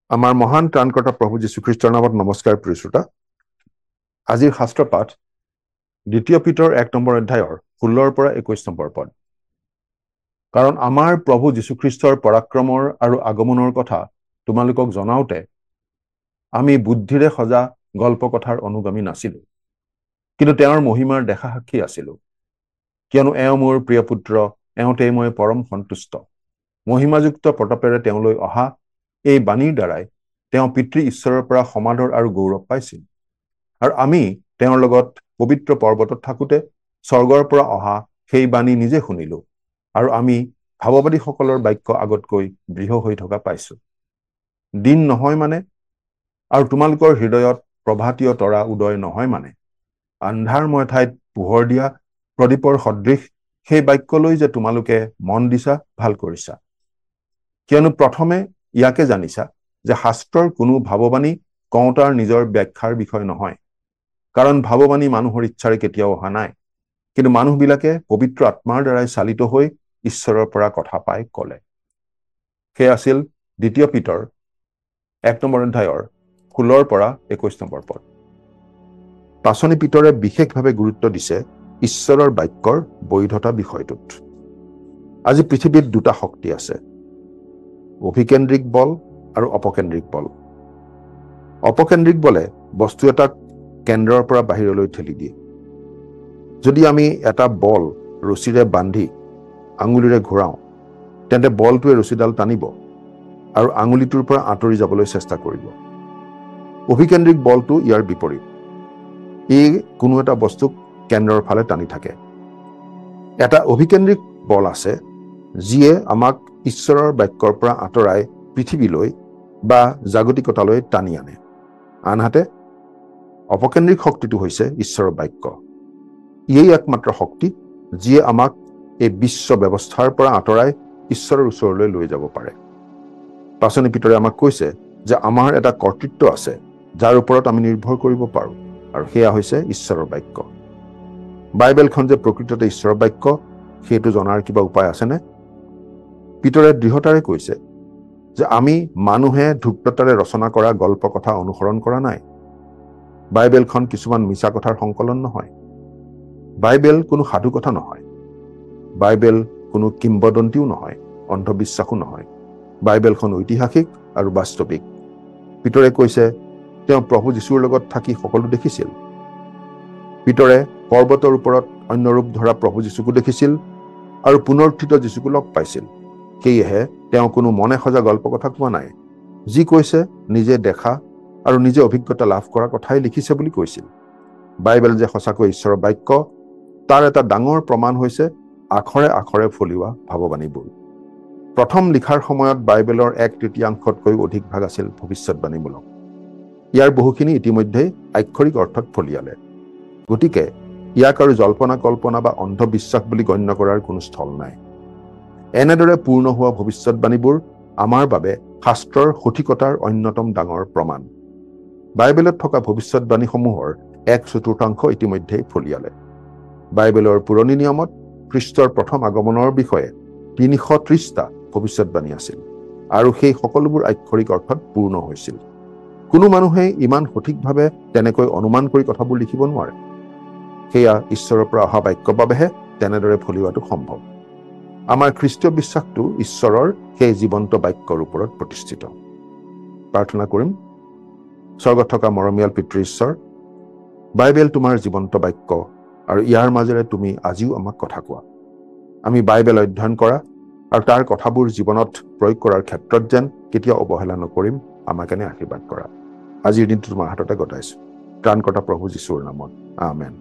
আমাৰ মহান ত্ৰাণকৰ্তা প্ৰভু যীশুখ্ৰীষ্টৰ নামত নমস্কাৰ প্ৰিয় শ্ৰোতা। আজিৰ শাস্ত্ৰ পাঠ ২ পিতৰ ১ নম্বৰ অধ্যায়ৰ ১৬ৰ পৰা ২১ নম্বৰ পদ। কাৰণ আমাৰ প্ৰভু যীশুখ্ৰীষ্টৰ পৰাক্ৰমৰ আৰু আগমনৰ কথা তোমালোকক জনাওঁতে আমি বুদ্ধিৰে সজা গল্পকথাৰ অনুগামী নাছিলো, কিন্তু তেওঁৰ মহিমাৰ দেখা সাক্ষী আছিলো। কিয়নো এওঁ মোৰ প্ৰিয় পুত্ৰ, এওঁতেই মই পৰম সন্তুষ্ট। মহিমাযুক্ত প্ৰতাপেৰে তেওঁলৈ অহা এই বাণীৰ দ্বাৰাই তেওঁ পিতৃ ঈশ্বৰৰ পৰা সমাদৰ আৰু গৌৰৱ পাইছিল। আৰু আমি তেওঁৰ লগত পবিত্ৰ পৰ্বতত থাকোঁতে স্বৰ্গৰ পৰা অহা সেই বাণী নিজে শুনিলো, আৰু আমি ভাৱবাদীসকলৰ বাক্য আগতকৈ দৃঢ় হৈ থকা পাইছো। দিন নহয় মানে, আৰু তোমালোকৰ হৃদয়ত প্ৰভাতীয় তৰা উদয় নহয় মানে, আন্ধাৰময় ঠাইত পোহৰ দিয়া প্ৰদীপৰ সদৃশ সেই বাক্যলৈ যে তোমালোকে মন দিছা, ভাল কৰিছা। কিয়নো প্ৰথমে ইয়াকে জানিছা যে শাস্ত্ৰৰ কোনো ভাৱবাণী কওঁতাৰ নিজৰ ব্যাখ্যাৰ বিষয় নহয়, কাৰণ ভাৱবাণী মানুহৰ ইচ্ছাৰে কেতিয়াও অহা নাই, কিন্তু মানুহবিলাকে পবিত্ৰ আত্মাৰ দ্বাৰাই চালিত হৈ ঈশ্বৰৰ পৰা কথা পাই ক'লে। সেয়া আছিল ২ পিতৰ ১ নম্বৰ অধ্যায়ৰ ১৬ৰ পৰা ২১ নম্বৰ পদ। পাচনি পিতৰে বিশেষভাৱে গুৰুত্ব দিছে ঈশ্বৰৰ বাক্যৰ বৈধতা বিষয়টোত। আজি পৃথিৱীত দুটা শক্তি আছে, অভিকেন্দ্ৰিক বল আৰু অপকেন্দ্ৰিক বল। অপকেন্দ্ৰিক বলে বস্তু এটাক কেন্দ্ৰৰ পৰা বাহিৰলৈ ঠেলি দিয়ে। যদি আমি এটা বল ৰছীৰে বান্ধি আঙুলিৰে ঘূৰাওঁ, তেন্তে বলটোৱে ৰছীডাল টানিব আৰু আঙুলিটোৰ পৰা আঁতৰি যাবলৈ চেষ্টা কৰিব। অভিকেন্দ্ৰিক বলটো ইয়াৰ বিপৰীত, ই কোনো এটা বস্তুক কেন্দ্ৰৰ ফালে টানি থাকে। এটা অভিকেন্দ্ৰিক বল আছে যিয়ে আমাক ঈশ্বৰৰ বাক্যৰ পৰা আঁতৰাই পৃথিৱীলৈ বা জাগতিকতালৈ টানি আনে। আনহাতে অপকেন্দ্ৰিক শক্তিটো হৈছে ঈশ্বৰৰ বাক্য। ইয়েই একমাত্ৰ শক্তি যিয়ে আমাক এই বিশ্ব ব্যৱস্থাৰ পৰা আঁতৰাই ঈশ্বৰৰ ওচৰলৈ লৈ যাব পাৰে। পাচনি পিতৰে আমাক কৈছে যে আমাৰ এটা কৰ্তৃত্ব আছে যাৰ ওপৰত আমি নিৰ্ভৰ কৰিব পাৰোঁ, আৰু সেয়া হৈছে ঈশ্বৰৰ বাক্য। বাইবেলখন যে প্ৰকৃততে ঈশ্বৰৰ বাক্য, সেইটো জনাৰ কিবা উপায় আছেনে? পিতৰে দৃঢ়তাৰে কৈছে যে আমি মানুহে ধূৰ্ততাৰে ৰচনা কৰা গল্প কথা অনুসৰণ কৰা নাই। বাইবেলখন কিছুমান মিছা কথাৰ সংকলন নহয়। বাইবেল কোনো সাধু কথা নহয়। বাইবেল কোনো কিংবদন্তীও নহয়, অন্ধবিশ্বাসো নহয়। বাইবেলখন ঐতিহাসিক আৰু বাস্তৱিক। পিতৰে কৈছে তেওঁ প্ৰভু যীশুৰ লগত থাকি সকলো দেখিছিল। পিতৰে পৰ্বতৰ ওপৰত অন্য ৰূপ ধৰা প্ৰভু যীশুকো দেখিছিল আৰু পুনৰুত্থিত যীশুকো লগ পাইছিল। সেয়েহে তেওঁ কোনো মনে সজা গল্প কথা কোৱা নাই। যি কৈছে নিজে দেখা আৰু নিজে অভিজ্ঞতা লাভ কৰা কথাই লিখিছে বুলি কৈছিল। বাইবেল যে সঁচাকৈ ঈশ্বৰৰ বাক্য, তাৰ এটা ডাঙৰ প্ৰমাণ হৈছে আখৰে আখৰে ফলিওৱা ভাৱবাণীবোৰ। প্ৰথম লিখাৰ সময়ত বাইবেলৰ 1/3তকৈ অধিক ভাগ আছিল ভৱিষ্যৎবাণীমূলক। ইয়াৰ বহুখিনি ইতিমধ্যেই আক্ষৰিক অৰ্থত ফলিয়ালে। গতিকে ইয়াক আৰু জল্পনা কল্পনা বা অন্ধবিশ্বাস বুলি গণ্য কৰাৰ কোনো স্থল নাই। এনেদৰে পূৰ্ণ হোৱা ভৱিষ্যৎবাণীবোৰ আমাৰ বাবে শাস্ত্ৰৰ সঠিকতাৰ অন্যতম ডাঙৰ প্ৰমাণ। বাইবেলত থকা ভৱিষ্যৎবাণীসমূহৰ 1/4 ইতিমধ্যেই ফলিয়ালে। বাইবেলৰ পুৰণি নিয়মত খ্ৰীষ্টৰ প্ৰথম আগমনৰ বিষয়ে 330টা ভৱিষ্যৎবাণী আছিল, আৰু সেই সকলোবোৰ আক্ষৰিক অৰ্থত পূৰ্ণ হৈছিল। কোনো মানুহেই ইমান সঠিকভাৱে তেনেকৈ অনুমান কৰি কথাবোৰ লিখিব নোৱাৰে। সেয়া ঈশ্বৰৰ পৰা অহা বাক্যৰ বাবেহে তেনেদৰে ফলিওৱাটো সম্ভৱ। আমাৰ খ্ৰীষ্টীয় বিশ্বাসটো ঈশ্বৰৰ সেই জীৱন্ত বাক্যৰ ওপৰত প্ৰতিষ্ঠিত। প্ৰাৰ্থনা কৰিম। স্বৰ্গত থকা মৰমীয়াল পিতৃ ঈশ্বৰ, বাইবেল তোমাৰ জীৱন্ত বাক্য, আৰু ইয়াৰ মাজেৰে তুমি আজিও আমাক কথা কোৱা। আমি বাইবেল অধ্যয়ন কৰা আৰু তাৰ কথাবোৰ জীৱনত প্ৰয়োগ কৰাৰ ক্ষেত্ৰত যেন কেতিয়াও অৱহেলা নকৰিম, আমাক এনে আশীৰ্বাদ কৰা। আজিৰ দিনটো তোমাৰ হাততে গতাইছো, ত্ৰাণকৰ্তা প্ৰভু যীশুৰ নামত, আমেন।